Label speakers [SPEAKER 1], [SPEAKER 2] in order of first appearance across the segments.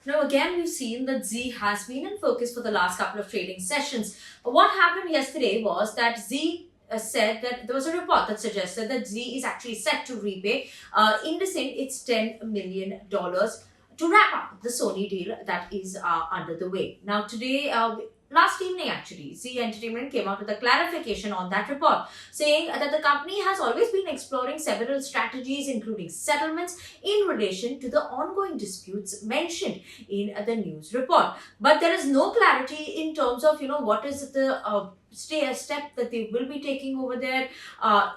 [SPEAKER 1] Now, again, we've seen that Z has been in focus for the last couple of trading sessions. What happened yesterday was that Z said that there was a report that suggested that Z is actually set to repay IndusInd its $10 million to wrap up the Sony deal that is under the way. Now, today, last evening actually, Z Entertainment came out with a clarification on that report, saying that the company has always been exploring several strategies, including settlements, in relation to the ongoing disputes mentioned in the news report. But there is no clarity in terms of, what is the step that they will be taking over there,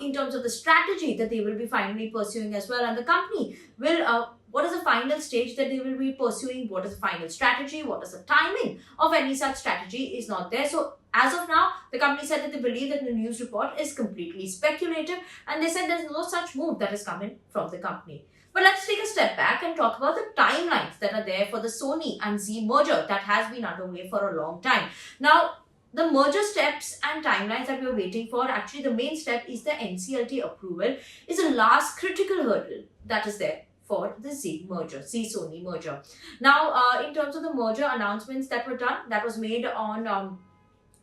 [SPEAKER 1] in terms of the strategy that they will be finally pursuing as well. And the company will, what is the final stage that they will be pursuing? What is the final strategy? What is the timing of any such strategy is not there. So as of now, the company said that they believe that the news report is completely speculative, and they said there's no such move that is coming from the company. But let's take a step back and talk about the timelines that are there for the Sony and Z merger that has been underway for a long time. Now, the merger steps and timelines that we're waiting for, actually the main step is the NCLT approval, is the last critical hurdle that is there for the Z-Sony merger. Now, in terms of the merger announcements that were done, that was made on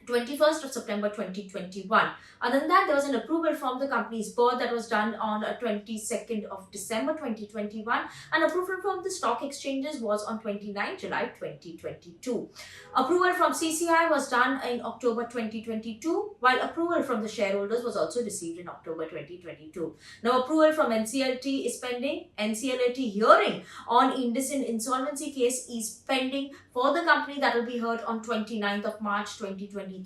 [SPEAKER 1] 21st of September 2021. Other than that, there was an approval from the company's board that was done on 22nd of December 2021, and approval from the stock exchanges was on 29 July 2022. Approval from CCI was done in October 2022, while approval from the shareholders was also received in October 2022. Now, approval from NCLT is pending. NCLT hearing on IndusInd insolvency case is pending for the company. That will be heard on 29th of March 2023.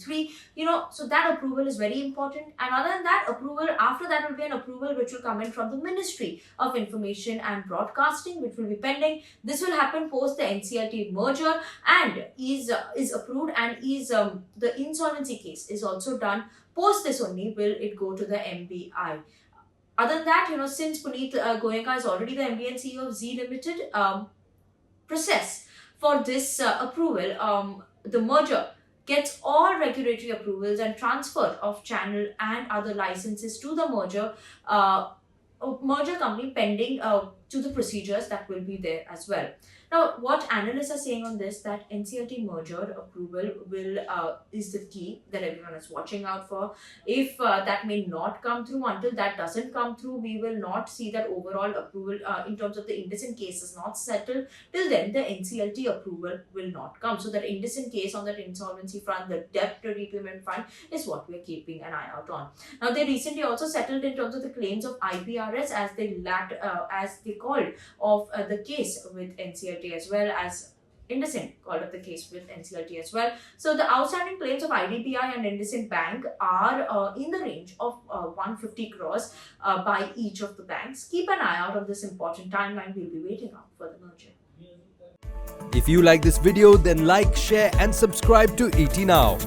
[SPEAKER 1] So that approval is very important. And other than that, approval after that will be an approval which will come in from the Ministry of Information and Broadcasting, which will be pending. This will happen post the NCLT merger and is approved, and is the insolvency case is also done. Post this only will it go to the MBI. Other than that, since Puneet Goenka is already the MD and CEO of Z Limited, process for this approval, the merger gets all regulatory approvals and transfer of channel and other licenses to the merger company pending to the procedures that will be there as well. Now, what analysts are saying on this, that NCLT merger approval is the key that everyone is watching out for. If that may not come through, until that doesn't come through, we will not see that overall approval in terms of the IndusInd case is not settled. Till then, the NCLT approval will not come. So that IndusInd case on that insolvency front, the debt repayment fund, is what we are keeping an eye out on. Now, they recently also settled in terms of the claims of IPRS as they called of the case with NCLT, as well as IndusInd called up the case with NCLT as well. So the outstanding claims of IDBI and IndusInd Bank are in the range of 150 crores by each of the banks. Keep an eye out on this important timeline. We'll be waiting out for the merger.
[SPEAKER 2] If you like this video, then like, share and subscribe to ET Now.